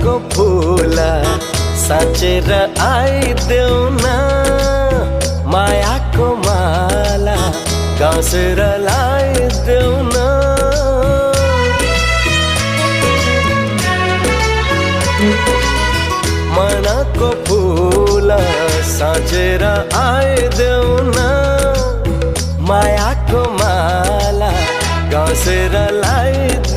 को फूला साँचेर आइदेऊ न, मायाको माला गाँसेर लाइदेऊ न। मनको फूला साँचेर आइदेऊ न, मायाको माला गाँसेर लाइदेऊ